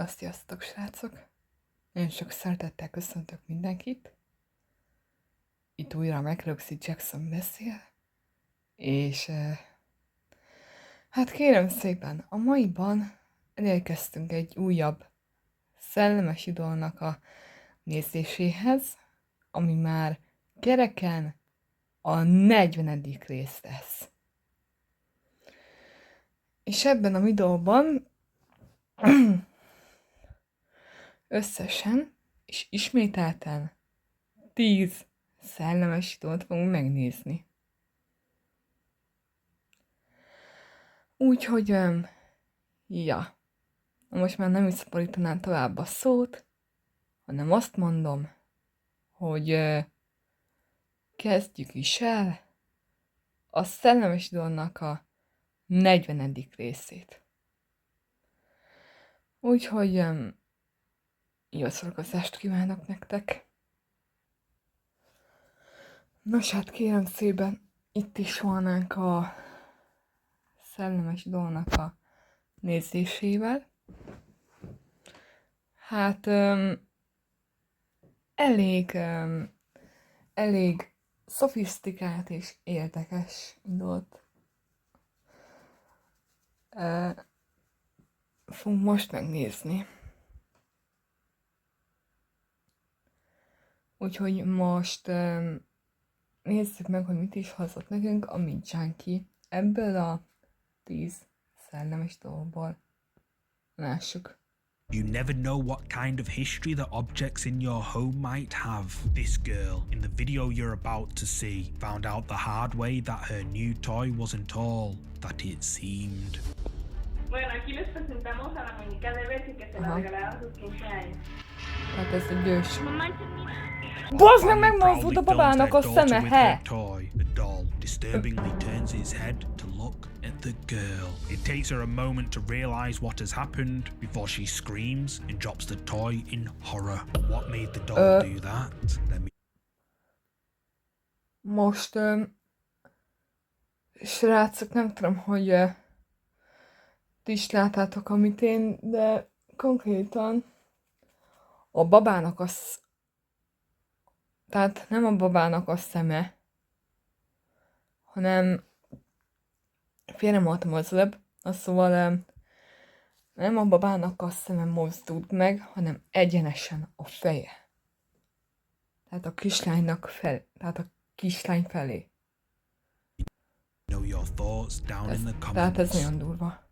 Na, sziasztok, srácok! Nagyon sok szeretettel köszöntök mindenkit. Itt újra megrögzít Jackson beszél. És hát kérem szépen, a maiban elérkeztünk egy újabb szellemes videónak a nézéséhez, ami már kereken a 40. rész lesz. És ebben a videóban összesen és ismételten 10 szellemes videót fogunk megnézni. Úgyhogy, ja, most már nem is szaporítanám tovább a szót, hanem azt mondom, hogy kezdjük is el a szellemes videónak a 40. részét. Úgyhogy jó szórakozást kívánok nektek! Nos, hát kérem szépen, itt is volnánk a szellemes videónak a nézésével. Hát elég szofisztikált és érdekes dolgot fogunk most megnézni. Úgyhogy most nézzük meg, hogy mit is hozott nekünk a Junkie ebből a 10 szellemes dolgból. Lássuk. You never know what kind of history the objects in your home might have. This girl, in the video you're about to see, found out the hard way that her new toy wasn't all that it seemed. Bueno, aquí les presentamos a la muñeca de Betsy que se la regalaron a sus 15 años. Hát ez egy győs. Bazd meg, megmozdult a babának a szeme, he! The doll disturbingly turns its head to look at the girl. It takes her a moment to realize what has happened before she screams and drops the toy in horror. What made the doll do that? Most, srácok, nem tudom, hogy ti is láttátok, amit én, de konkrétan a babának tehát nem a babának a szeme, hanem félremondtam az előbb, szóval nem a babának a szeme mozdult meg, hanem egyenesen a feje. Tehát a kislány felé. Know your thoughts down in the comments. Tehát ez nagyon durva.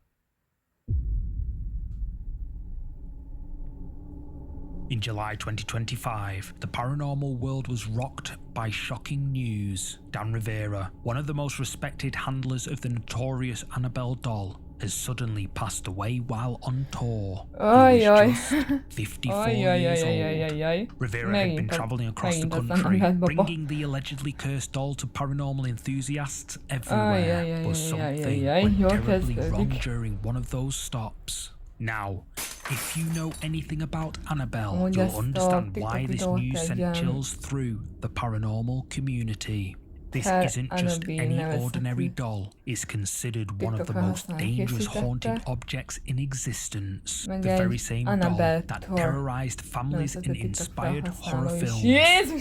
In July 2025, the paranormal world was rocked by shocking news. Dan Rivera, one of the most respected handlers of the notorious Annabelle doll, has suddenly passed away while on tour. He was just 54 years old. Rivera had been traveling across the country, bringing the allegedly cursed doll to paranormal enthusiasts everywhere. But something went terribly wrong during one of those stops. Now, if you know anything about Annabelle, you'll understand why this news sent chills through the paranormal community. This isn't just any ordinary doll. It's considered one of the most dangerous haunted objects in existence. The very same doll that terrorized families in inspired horror films.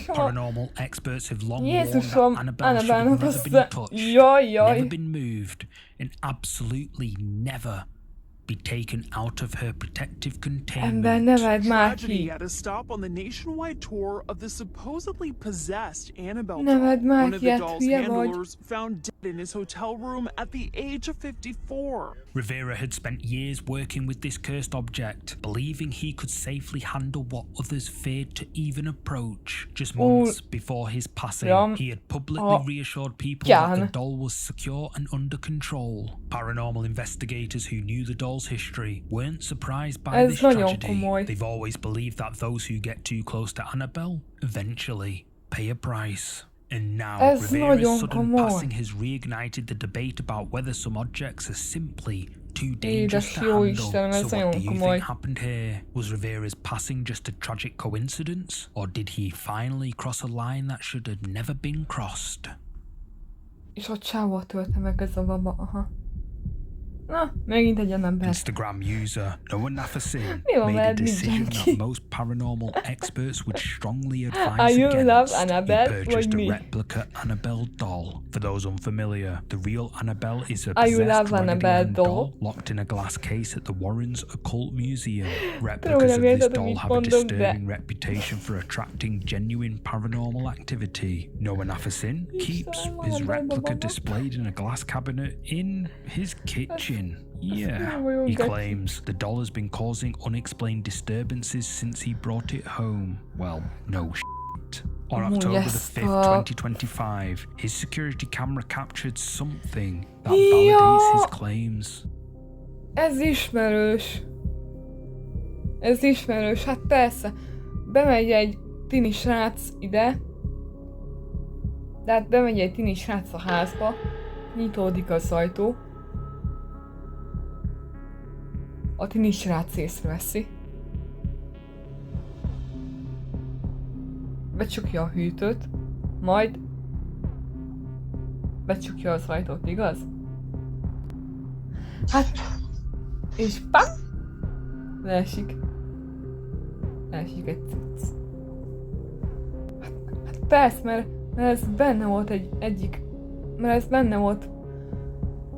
Paranormal experts have long warned that Annabelle should have never been touched, never been moved, and absolutely never be taken out of her protective containment. Tragedy at a stop on the nationwide tour of the supposedly possessed Annabelle doll. One of the doll's handlers found dead in his hotel room at the age of 54. Rivera had spent years working with this cursed object, believing he could safely handle what others feared to even approach. Just months before his passing, he had publicly reassured people that the doll was secure and under control. Paranormal investigators who knew the doll's history weren't surprised by this tragedy. They've always believed that those who get too close to Annabelle eventually pay a price. And now Rivera's sudden passing has reignited the debate about whether some objects are simply too dangerous to handle. So what do you think happened here? Was Rivera's passing just a tragic coincidence? Or did he finally cross a line that should have never been crossed? És a csávó tölte meg ez a baba, aha. Na, megint egy ember. Instagram user Noah Naffersin Mi van made a veled, decision mindenki? that most paranormal experts would strongly Are advise you love against. He Annabelle purchased or a me? replica Annabelle doll. For those unfamiliar, the real Annabelle is a Are you possessed love Raggedy Annabelle Ann doll? doll locked in a glass case at the Warrens Occult Museum. Tudom, Replicas nem of this érted, doll amit have a mondok, de... disturbing reputation for attracting genuine paranormal activity. Noah Naffersin keeps Istenem, his Annabelle replica babának. displayed in a glass cabinet in his kitchen. Yeah, nem olyan he geci. claims the doll has been causing unexplained disturbances since he brought it home. Well, no shit. On October the 5th, 2025, his security camera captured something that validates his claims. Ez ismerős. Ez ismerős, hát persze. Bemegy egy tini srác ide. De hát bemegy egy tini srác a házba. Nyitódik az ajtó. A tini srác észreveszi. Becsukja a hűtőt. Majd becsukja az ajtót, igaz? Hát... És pam! Leesik. Leesik egy cucc. Hát persze, mert ez benne volt mert ez benne volt.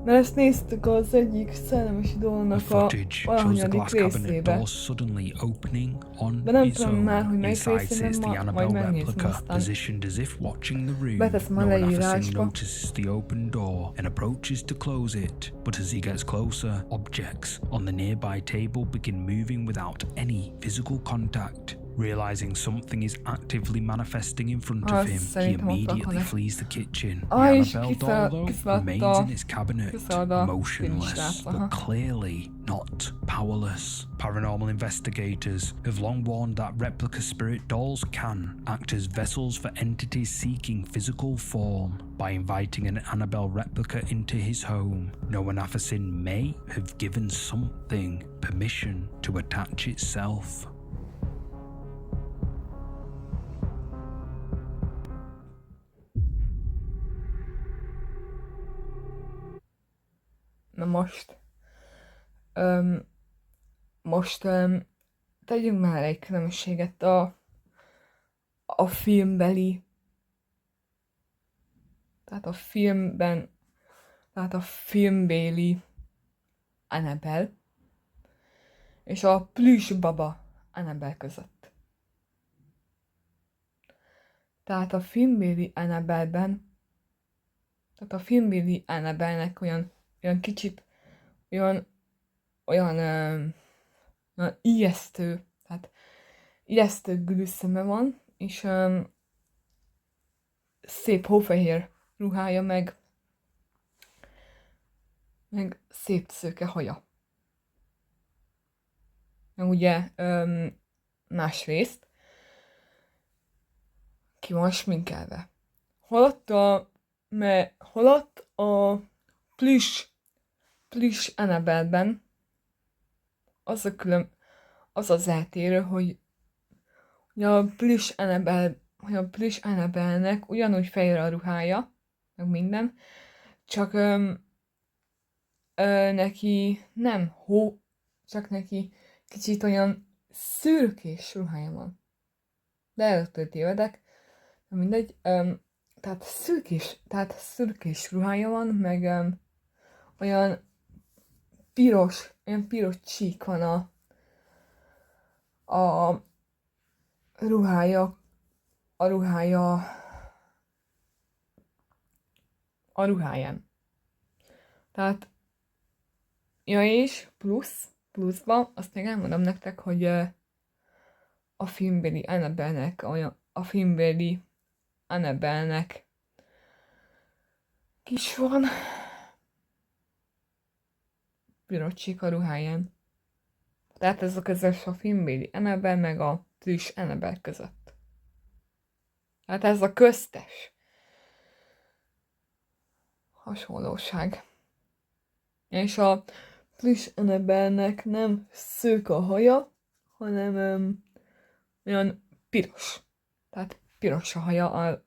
Mert ezt néztük az egyik szellemes videónak The a footage shows the valahanyadik glass cabinet részébe. door suddenly opening on De nem his tudom már, own. hogy melyik Inside részében sits the majd Annabelle megnézem replica, aztán. positioned as if watching the room. Beteszem a Noah Naffersin leírásba. notices the open door and approaches to close it, but as he gets closer, objects on the nearby table begin moving without any physical contact. Realizing something is actively manifesting in front of him, he szerintem ott immediately laknak. flees the kitchen. The Ah, és Annabelle doll, though, kiszaladt remains a- in its cabinet, kiszaladt a motionless, tini srác, aha. but clearly not powerless. Paranormal investigators have long warned that replica spirit dolls can act as vessels for entities seeking physical form. By inviting an Annabelle replica into his home, Noah Naffersin may have given something permission to attach itself. Na most tegyünk már egy különbséget a filmbeli, tehát a filmbéli Annabelle és a plüss baba Annabelle között. Tehát a filmbéli Annabelle-nek olyan kicsit, olyan ijesztő, tehát ijesztő gülüszeme van, és szép hófehér ruhája, meg szép szőke haja. Meg ugye másrészt ki van sminkelve. Holott a plüss Annabelle-ben az az eltérő, hogy a plüss Annabelle-nek ugyanúgy fehér a ruhája, meg minden, csak neki nem csak neki kicsit olyan szürkés ruhája van. De előttől tévedek, mindegy. Tehát szürkés ruhája van, meg olyan piros csík van a ruháján. Tehát, ja és pluszban, azt még elmondom nektek, hogy a filmbéli Annabelle-nek kis van piros csík a ruháján. Tehát ez a közös a filmbéli Annabelle meg a plüss Annabelle között. Tehát ez a köztes hasonlóság. És a plüss Annabelle-nek nem szőke a haja, hanem olyan piros. Tehát piros a haja,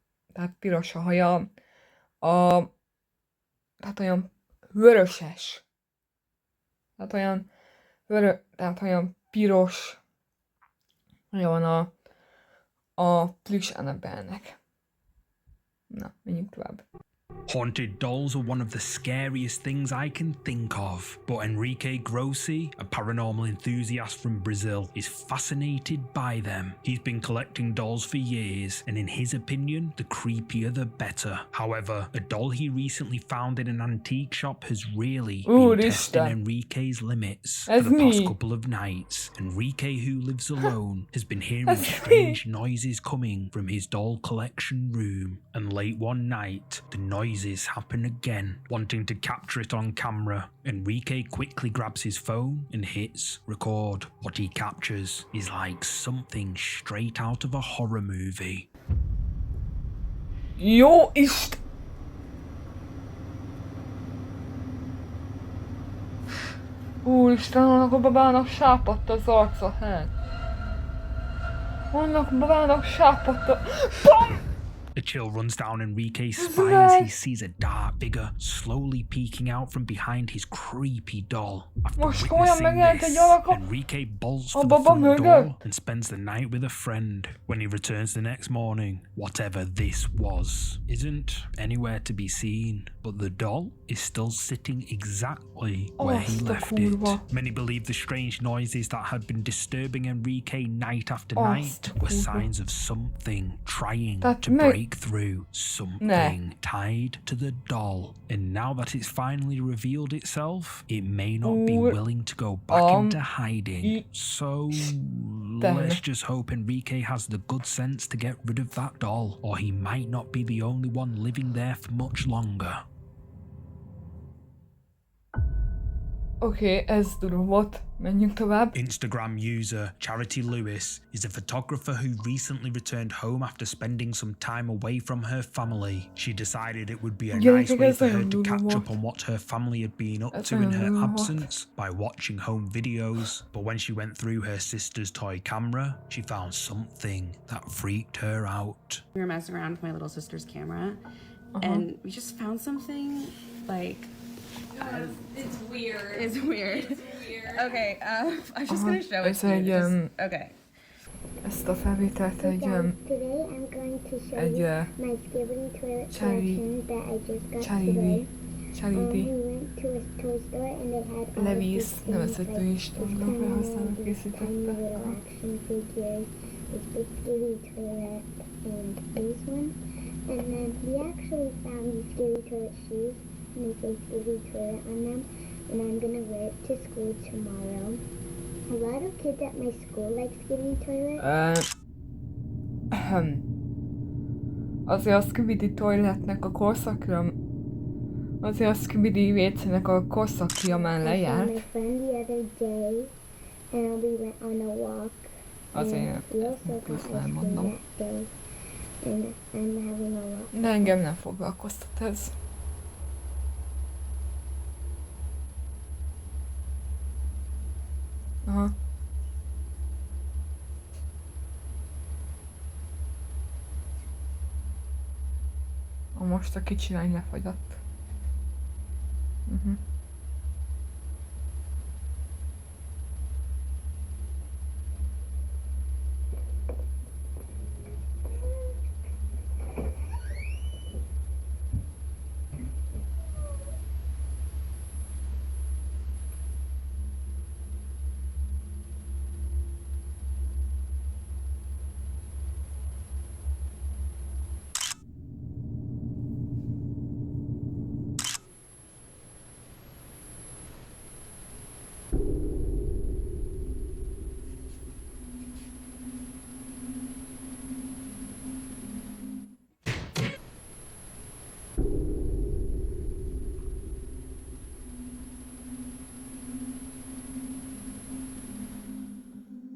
tehát olyan vöröses. Tehát olyan tehát olyan piros, olyan a plush Annabelle-nek. Na, menjünk tovább. Haunted dolls are one of the scariest things I can think of, but Enrique Grossi, a paranormal enthusiast from Brazil, is fascinated by them. He's been collecting dolls for years, and in his opinion, the creepier the better. However, a doll he recently found in an antique shop has really been testing Enrique's limits for the past couple of nights. Enrique, who lives alone, has been hearing strange noises coming from his doll collection room, and late one night, the noises happen again. Wanting to capture it on camera, Enrique quickly grabs his phone and hits record. What he captures is like something straight out of a horror movie. Jó Isten! Úristen, annak a babának sápadt az arca, hát. Annak a babának sápadt a... BAM! A chill runs down Enrique's spine as he sees a dark figure slowly peeking out from behind his creepy doll. After witnessing this, Enrique bolts for the front door and spends the night with a friend. When he returns the next morning, whatever this was isn't anywhere to be seen, but the doll is still sitting exactly where he left it. Many believe the strange noises that had been disturbing Enrique night after night were signs of something trying to break through, something tied to the doll. And now that it's finally revealed itself, it may not be willing to go back into hiding. So let's just hope Enrique has the good sense to get rid of that doll, or he might not be the only one living there for much longer. Okay, ez durva volt. Menjünk tovább. Instagram user Charity Lewis is a photographer who recently returned home after spending some time away from her family. She decided it would be a nice way for her to catch up on what her family had been up to in her absence by watching home videos. But when she went through her sister's toy camera, she found something that freaked her out. We were messing around with my little sister's camera, and we just found something like... It's weird. It's weird. It's weird. Okay, I'm just gonna show it to you. Okay. Ezt a felvételt egy Levis nevezetű Instagram felhasználó készítette. And then we actually found these scary toilet shoes, and they say scary toilet on them, and I'm gonna wear it to school tomorrow. A lot of kids at my school like scary toilet. Azért a Scooby Toiletnek a korszakra, azért a Scooby WC-nek a korszakja már lejárt. My friend the other day, and we went on a walk. Azért plusz nem mondom. And I'm having a lot. De engem nem foglalkoztat ez. Aha. Most a kicsi lány lefagyott.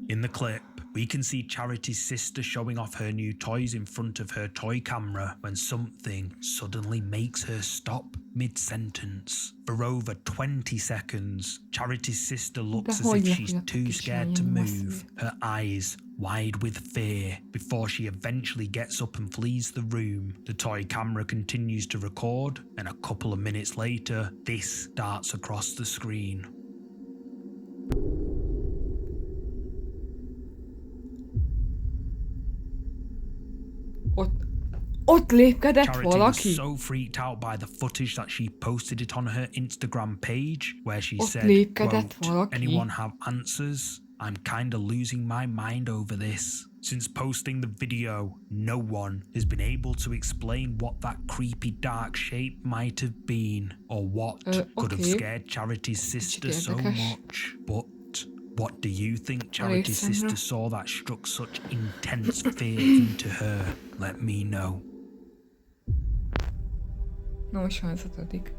In the clip, we can see Charity's sister showing off her new toys in front of her toy camera when something suddenly makes her stop mid-sentence. For over 20 seconds, Charity's sister looks as if she's too scared to move, her eyes wide with fear, before she eventually gets up and flees the room. The toy camera continues to record, and a couple of minutes later, this darts across the screen. Ott lépkedett Charity was valaki. so freaked out by the footage that she posted it on her Instagram page, where she Ott said, lépkedett quote, valaki. "Anyone have answers? I'm kinda losing my mind over this." Since posting the video, no one has been able to explain what that creepy dark shape might have been, or what could have scared Charity's sister so much. But what do you think Charity's sister saw that struck such intense fear into her? Let me know. Na most van az 5.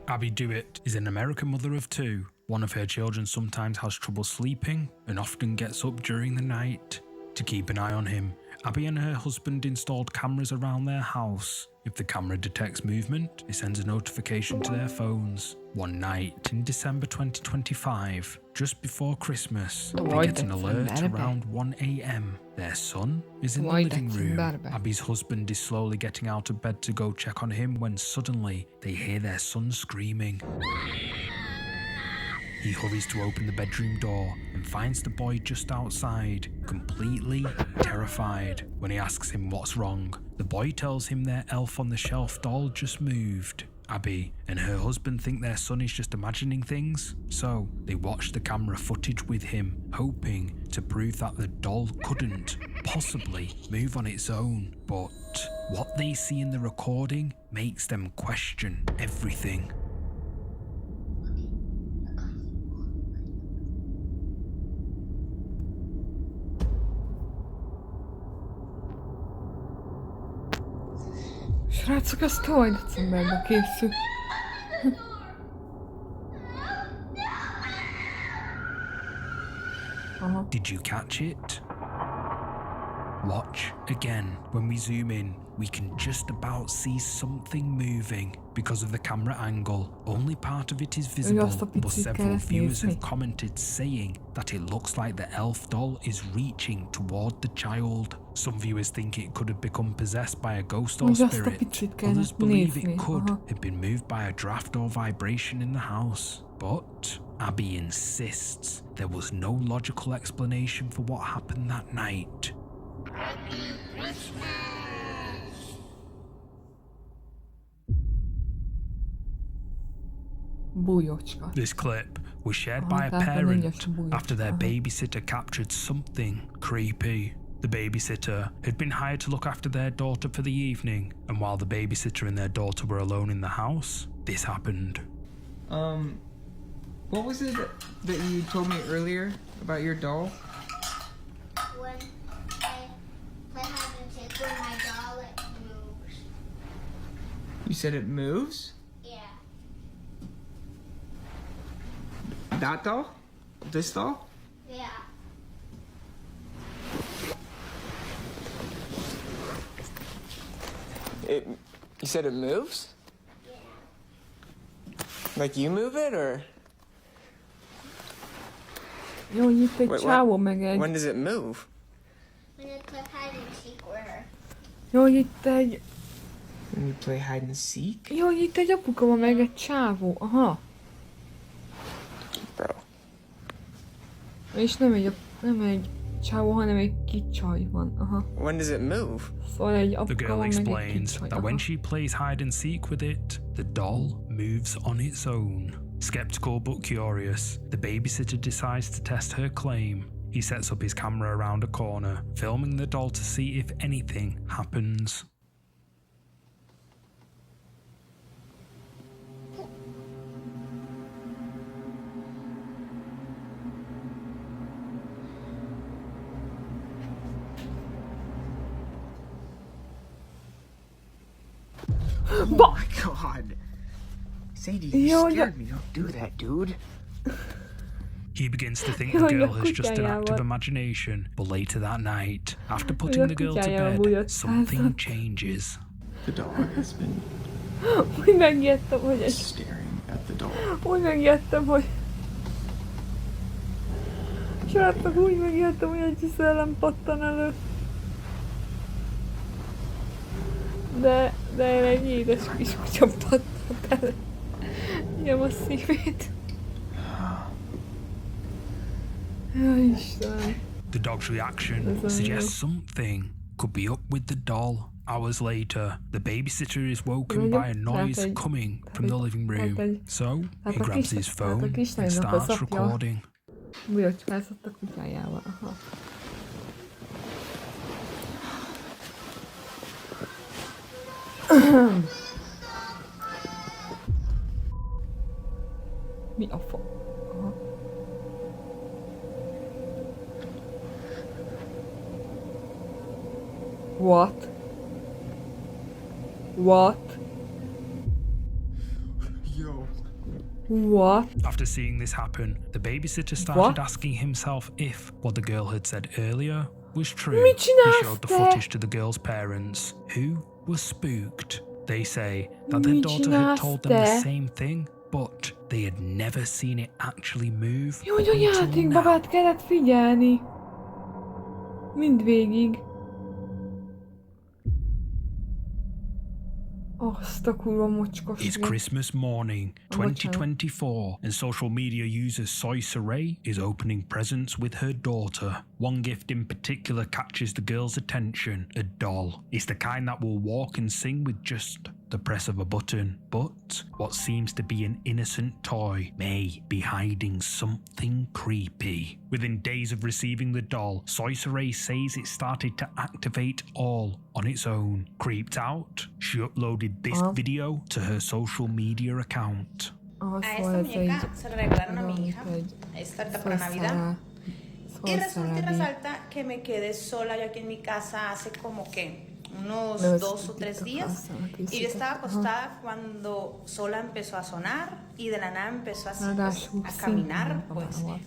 Abby Dewitt is an American mother of 2. One of her children sometimes has trouble sleeping and often gets up during the night. To keep an eye on him, Abby and her husband installed cameras around their house. If the camera detects movement, it sends a notification to their phones. One night in December 2025, just before Christmas, they get an alert around 1 a.m. Their son is in the living room. Abby's husband is slowly getting out of bed to go check on him when suddenly they hear their son screaming. He hurries to open the bedroom door and finds the boy just outside, completely terrified. When he asks him what's wrong, the boy tells him their elf-on-the-shelf doll just moved. Abby and her husband think their son is just imagining things, so they watch the camera footage with him, hoping to prove that the doll couldn't possibly move on its own. But what they see in the recording makes them question everything. Srácok, ez tavaly decemberben készült. Did you catch it? Watch again. When we zoom in, we can just about see something moving because of the camera angle. Only part of it is visible, but several viewers have commented saying that it looks like the elf doll is reaching toward the child. Some viewers think it could have become possessed by a ghost or spirit. Others believe it could have been moved by a draft or vibration in the house. But Abby insists there was no logical explanation for what happened that night. This clip was shared by a parent after their babysitter captured something creepy. The babysitter had been hired to look after their daughter for the evening, and while the babysitter and their daughter were alone in the house, this happened. What was it that you told me earlier about your doll? When I play hide and seek with my doll, it moves. You said it moves? Yeah. That doll? This doll? Yeah. You said it moves? Yeah. Like you move it, or? Jó, itt egy csávó meg egy... When does it move? When I play hide and seek with her. Jó, itt egy... When you play hide and seek? Jó, itt egy apuka van meg egy csávó. Aha. Bro. És nem egy csávó, hanem egy kicsaj van. Aha. When does it move? Szóval egy The apuka girl van meg egy explains kicsaj. that when she plays hide and seek with it, the doll moves on its own. Skeptical but curious, the babysitter decides to test her claim. He sets up his camera around a corner, filming the doll to see if anything happens. Oh my god. Sadie, you scared me. Don't do that, dude. He begins to think the girl has just an active imagination, but later that night, after putting the girl to bed, something changes. The dog has been Úgy megijedtem, hogy staring at the doll. Úgy megijedtem, hogy... Srácok, úgy megijedtem, hogy egy szellem pattan elő. De egy édes kis kutya pattant elő. Nyom a szívét. Istenem. The dog's reaction suggests something could be up with the doll. Hours later, the babysitter is woken by a noise coming from the living room. So, he grabs his phone and starts recording. Bujocskászott a kutyájával. Aha. Mi a fa? Aha. What? What? Yo. What? After seeing this happen, the babysitter started asking himself if what the girl had said earlier was true. He showed the footage to the girl's parents, who were spooked. They say that their daughter had told them the same thing, but they had never seen it actually move. Jó, hogy a játékbabát kellett figyelni. Mindvégig. Azt a kurva mocskos. It's Christmas morning, 2024, and social media user Soy Saray is opening presents with her daughter. One gift in particular catches the girl's attention, a doll. It's the kind that will walk and sing with just the press of a button. But what seems to be an innocent toy may be hiding something creepy. Within days of receiving the doll, Soy Saray says it started to activate all on its own. Creeped out, she uploaded this video to her social media account. A esta muñeca se la regalaron a mi hija, esta ahorita para Navidad. Y resulta y resalta que me quedé sola yo aquí en mi casa hace como que unos 2 o 3 días. Y yo estaba acostada cuando sola empezó a sonar y de la nada empezó así, pues, a caminar. Pues, a ver,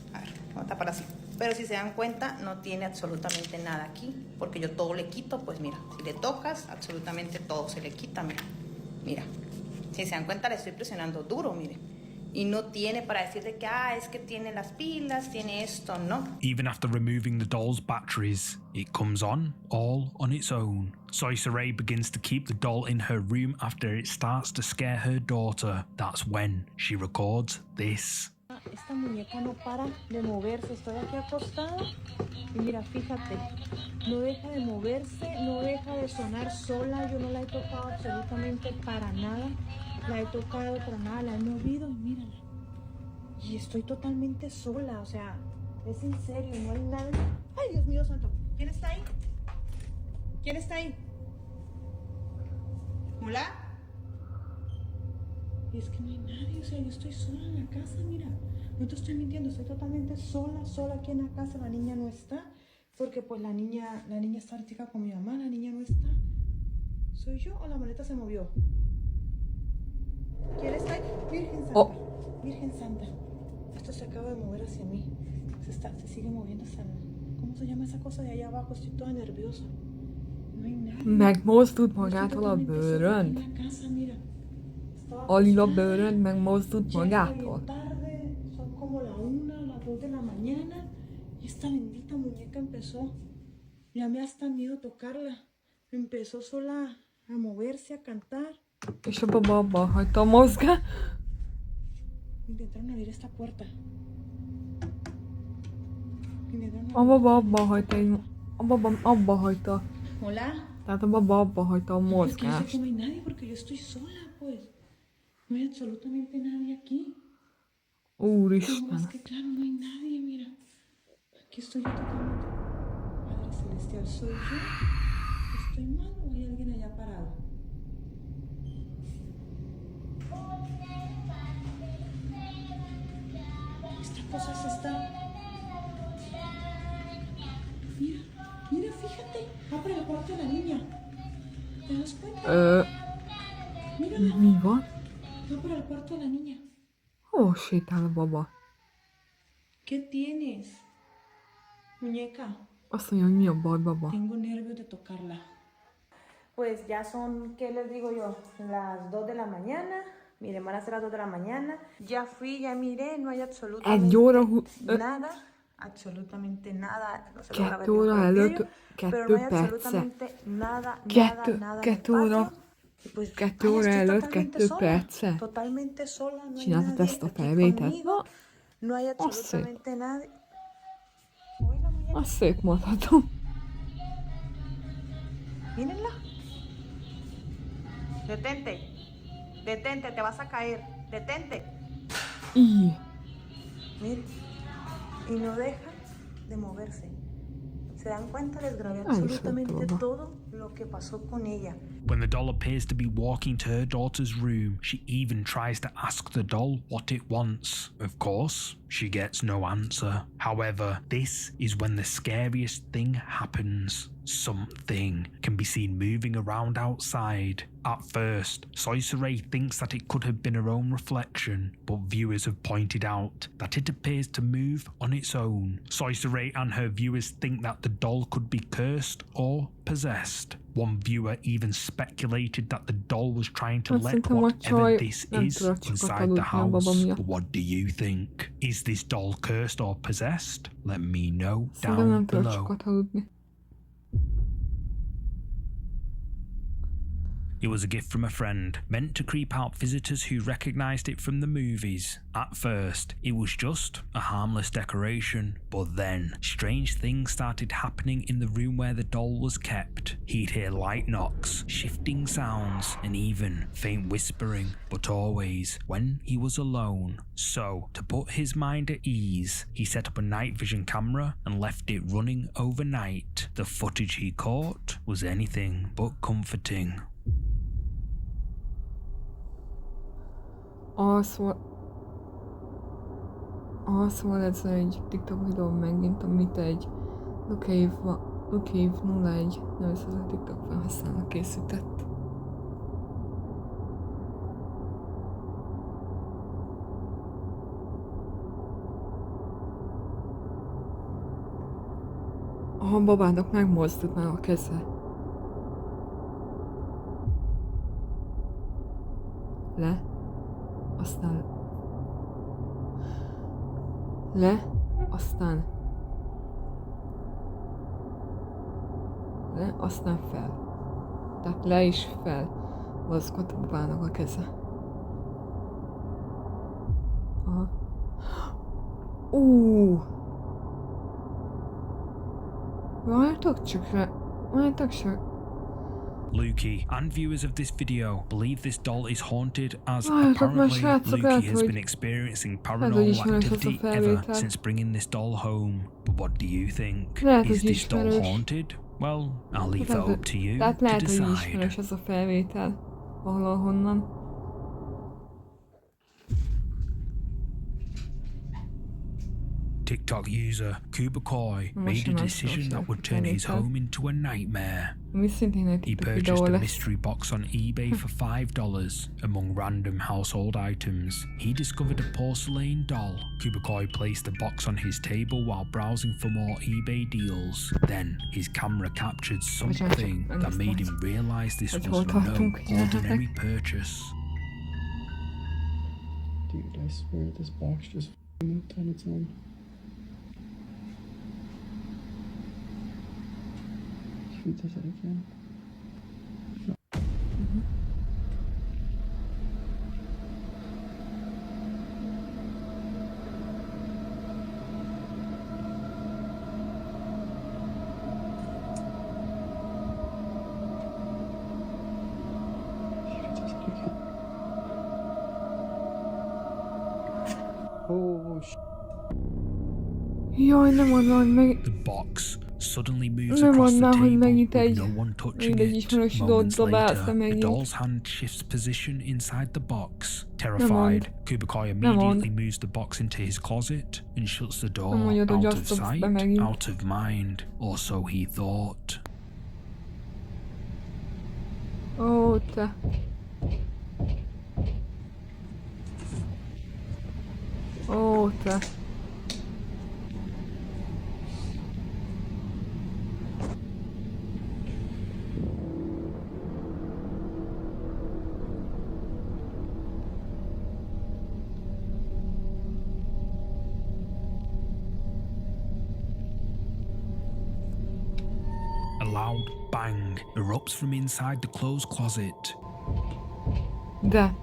vamos a tapar así. Pero si se dan cuenta, no tiene absolutamente nada aquí, porque yo todo le quito, pues mira, si le tocas, absolutamente todo se le quita, mira, mira. Si se dan cuenta, le estoy presionando duro, mire. Y no tiene para decirte que, es que tiene las pilas, tiene esto, no. Even after removing the doll's batteries, it comes on all on its own. Soy Saray begins to keep the doll in her room after it starts to scare her daughter. That's when she records this. Esta muñeca no para de moverse, estoy aquí acostada y mira, fíjate, no deja de moverse, no deja de sonar sola, yo no la he tocado absolutamente para nada, la he tocado para nada, la he movido y mírala, y estoy totalmente sola, o sea, es en serio, no hay nada. Ay, Dios mío santo, ¿quién está ahí? ¿Quién está ahí? ¿Hola? Y es que no hay nadie, o sea, yo estoy sola en la casa, mira. No te estoy mintiendo, estoy totalmente sola aquí en la casa. La niña no está, porque pues la niña está ahorita con mi mamá, la niña no está. ¿Soy yo o la maleta se movió? ¿Quién está ahí? Virgen Santa. Virgen Santa. Esto se acaba de mover hacia mí. Se sigue moviendo hacia mí. ¿Cómo se llama esa cosa de allá abajo? Estoy toda nerviosa. No hay nadie. Megmozdult magától a bőrönd? A lila bőrönd megmozdult magától? Son como la 1, las 2 de la mañana y esta bendita muñeca empezó, ya me hasta miedo tocarla, empezó sola a moverse, a cantar. És a baba abba hagyta a mozgást. Intentaron abrir esta puerta. A baba abba hagyta a baba abba hagyta. Hola? Tehát a baba abba hagyta a Porque yo sé mozgást. que no hay nadie porque yo estoy sola, pues. No hay absolutamente nadie aquí. Úristen. Es que claro, no hay nadie, mira. Aquí estoy yo totalmente. Padre Celestial, ¿soy yo? ¿Estoy mal o hay alguien allá parado? Esta cosa se está... Mira, fíjate. Va para el cuarto de la niña. ¿Te das cuenta? Mírala. Mi van? Va para el cuarto de la niña. Hol sétál a baba? ¿Qué tienes? Muñeca. Azt mondja, hogy mi a baj, baba? Tengo nervios de tocarla. Pues ya son, ¿qué les digo yo? Las 2 de la mañana. Miren, van a ser las 2 de la mañana. Ya fui, ya miré, no hay absolutamente nada. Absolutamente nada. No se lo grabé 2 óra előtt, 2 perce. 2 óra. 2 óra előtt, 2 perce. Totalmente sola, no hay Csináltad nadie ezt a aquí felvételt? conmigo. No hay absolutamente nadie. Azt szép mondhatom. Mírenla. Detente. Detente, te vas a caer. Detente. Így. Miren. Y no deja de moverse. ¿Se dan cuenta? Les grabé absolutamente todo lo que pasó con ella. When the doll appears to be walking to her daughter's room, she even tries to ask the doll what it wants. Of course, she gets no answer. However, this is when the scariest thing happens. Something can be seen moving around outside. At first, Szellemes thinks that it could have been her own reflection, but viewers have pointed out that it appears to move on its own. Szellemes and her viewers think that the doll could be cursed or possessed. One viewer even speculated that the doll was trying to let whatever this is inside the house. What do you think? Is this doll cursed or possessed? Let me know down below. It was a gift from a friend, meant to creep out visitors who recognised it from the movies. At first, it was just a harmless decoration, but then strange things started happening in the room where the doll was kept. He'd hear light knocks, shifting sounds, and even faint whispering, but always when he was alone. So, to put his mind at ease, he set up a night vision camera and left it running overnight. The footage he caught was anything but comforting. Szóval ez egy TikTok videó megint, amit egy Lukév 01 nevezetű TikTok felhasználó készített. A babának megmozdult már a keze. Le. Aztán le, aztán le, aztán fel. Tehát le is fel mozgott a babának a keze. Aha. Vártok csak. Lukey and viewers of this video believe this doll is haunted, as apparently Lukey has been experiencing paranormal activity ever since bringing this doll home. But what do you think? Is this doll haunted? Well, I'll leave that up to you to Lehet, hogy decide. ismerős ez a felvétel valahonnan. TikTok user Kubakoi made a decision that would turn his home into a nightmare. He purchased a mystery box on eBay for $5 among random household items. He discovered a porcelain doll. Kubakoi placed the box on his table while browsing for more eBay deals. Then his camera captured something that made him realize this was no ordinary purchase. Dude, I swear this box just moved on its own. Shoot this again. Oh shit. Jaj, nem mondd, hogy meg... The box suddenly moves across the table with no one touching it. Moments later, the doll's hand shifts position inside the box. Terrified, Kubakoi immediately moves the box into his closet and shuts the door. Out of sight, out of mind, or so he thought. Ó, te. Ó, te. A loud bang erupts from inside the clothes closet. De.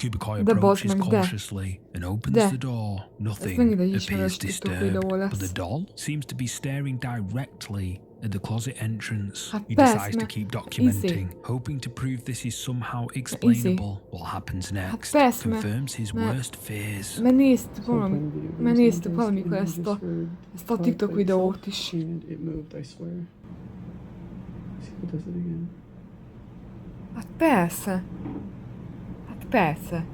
Kubakai De approaches bazd meg, de. cautiously and opens De. the door. Ez Nothing megint egy appears ismerős TikTok disturbed, videó but the lesz. doll seems to be staring directly at the closet entrance. Hát He persze, decides to mert keep documenting, hoping to prove this is somehow explainable. What happens next persze, confirms his worst fears. Mert néztük valamikor ezt a TikTok videót is. And it moved, I swear. See if it does it again. Hát persze. Hát persze.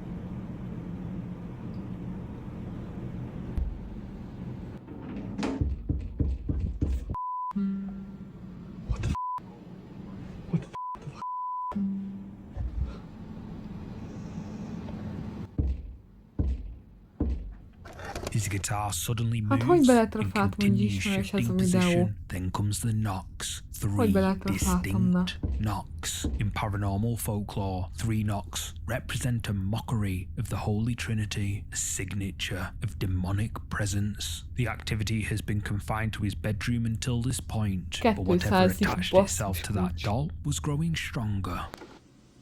His guitar suddenly Hát hogy moves and beletrafáltam, hogy continues ismerős ez a shifting videó? position. Then comes the knocks. Hogy 3 beletrafáltam, na? distinct knocks. In paranormal folklore, 3 knocks represent a mockery of the Holy Trinity, a signature of demonic presence. The activity has been confined to his bedroom until this point, but whatever attached itself to that doll was growing stronger.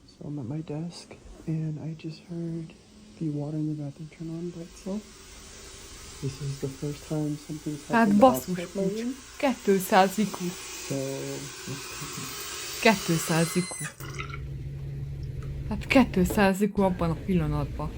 So I'm at my desk, and I just heard the water in the bathroom turn on by itself. This is the first time something's Hát happened basszus outside my room. 200 IQ. So, 200 IQ. Hát 200 IQ abban a pillanatban.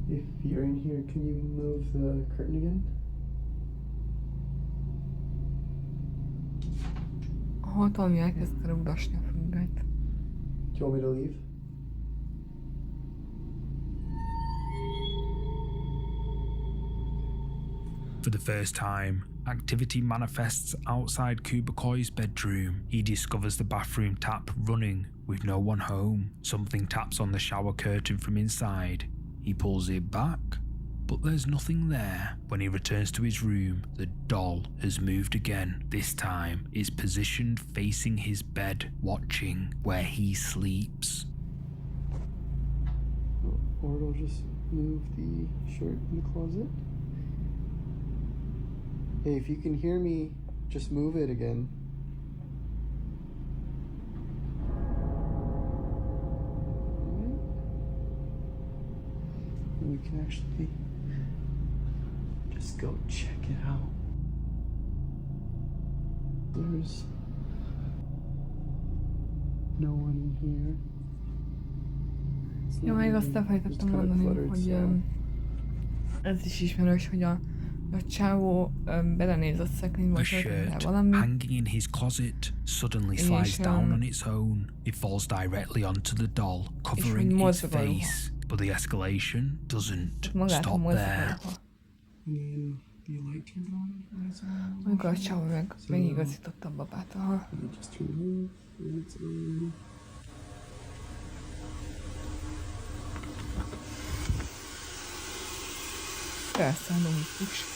if you're in here, can you move the curtain again? Ahol valami elkezdte rúgasni a függönyt. Do you want me to leave? For the first time, activity manifests outside Kubakoi's bedroom. He discovers the bathroom tap running with no one home. Something taps on the shower curtain from inside. He pulls it back, but there's nothing there. When he returns to his room, the doll has moved again. This time, it's positioned facing his bed, watching where he sleeps. Or it'll just move the shirt in the closet. Hey, if you can hear me, just move it again. Alright. And we can actually just go check it out. There's no one in here. Ja, még azt elfelejtettem mondani, hogy ez is ismerős, hogy a csávó belenéz a szekrénybe, A shirt valami. hanging in his closet suddenly slides down on its own. It falls directly onto the doll, covering its face. But the escalation doesn't stop there. Amikor a csávó megigazította a babát. Aha. Persze, logikus.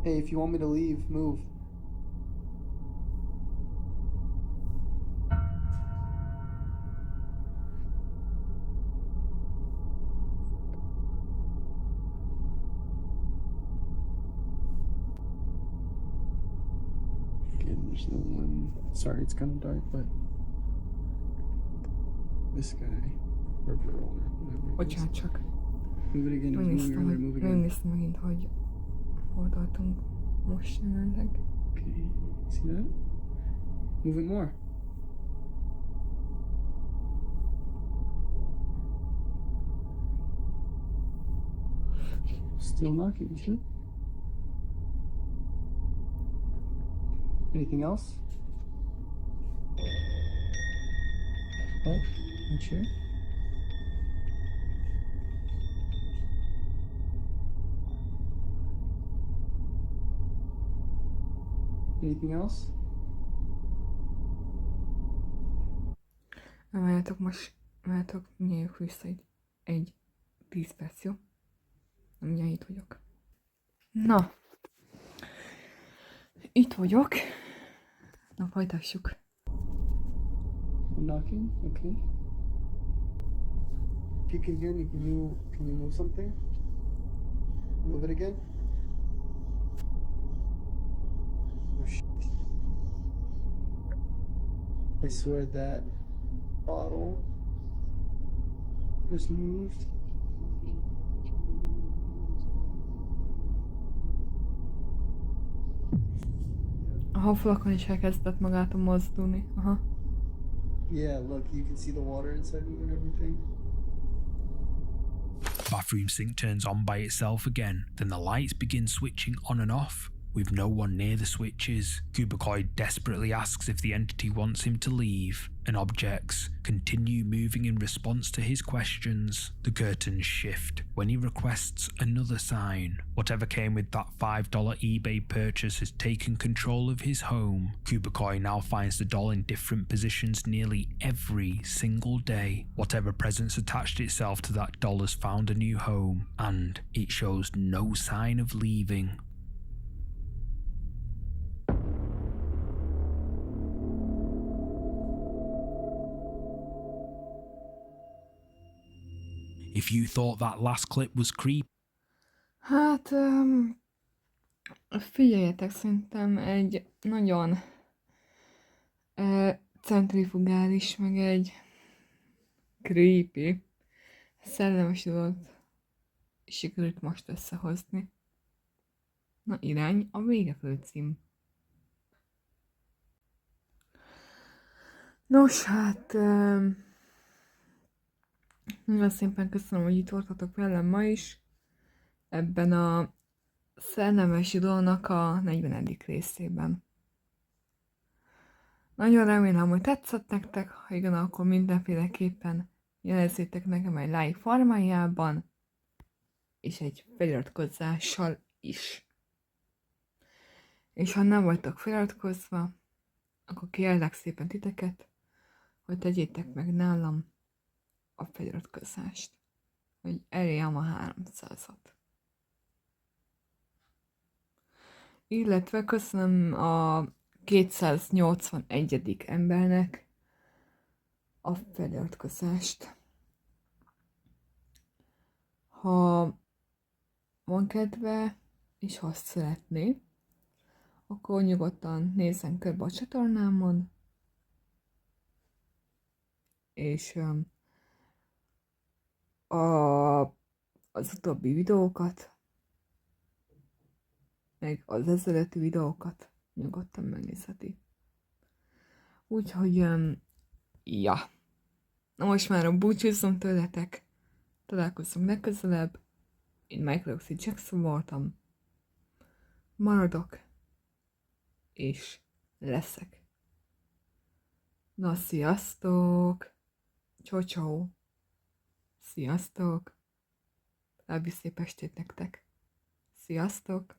Hey, if you want me to leave, move. There's no one. Sorry, it's kind of dark, but this guy or girl or whatever. Bocsánat csak. Move it again. It was moving earlier. Move again. Megnéztem megint, hogy hol tartunk most jelenleg. Okay, see that? Move it more. Still knocking, isn't it? Anything else? Oh, not sure. Anything else? Várjátok, nyíljük vissza egy 10 perc, jó? Mindjárt itt vagyok. Na. Itt vagyok. Na, folytassuk. I'm knocking? Okay. If you can hear me, can you move something? Move it again? Oh shit. I swear that bottle just moved. A haflakon is elkezdett magától mozdulni. Aha. Yeah, look, you can see the water inside it and everything. Bathroom sink turns on by itself again, then the lights begin switching on and off, with no one near the switches. Kubikoid desperately asks if the entity wants him to leave, and objects continue moving in response to his questions. The curtains shift when he requests another sign. Whatever came with that $5 eBay purchase has taken control of his home. Kubikoid now finds the doll in different positions nearly every single day. Whatever presence attached itself to that doll has found a new home, and it shows no sign of leaving. If you thought that last clip was creepy. Hát, figyeljetek, szerintem egy nagyon centrifugális, meg egy creepy, szellemes dolgot sikerült most összehozni. Na, irány a vége főcím. Nos, hát nagyon szépen köszönöm, hogy itt voltatok velem ma is, ebben a Szellemes videónak a 40. részében. Nagyon remélem, hogy tetszett nektek, ha igen, akkor mindenféleképpen jelezzétek nekem egy like formájában, és egy feliratkozással is. És ha nem vagytok feliratkozva, akkor kérlek szépen titeket, hogy tegyétek meg nálam a feliratkozást, hogy elérjem a 300-at. Illetve köszönöm a 281. embernek a feliratkozást. Ha van kedve, és ha azt szeretné, akkor nyugodtan nézzen körbe a csatornámon, és az utóbbi videókat, meg az ezelőtti videókat nyugodtan megnézheti. Úgyhogy, ja. Na most már búcsúzzom tőletek. Találkozunk legközelebb. Én Michael Jackson voltam. Maradok. És leszek. Na, sziasztok! Csó-csó! Sziasztok! További szép estét nektek! Sziasztok!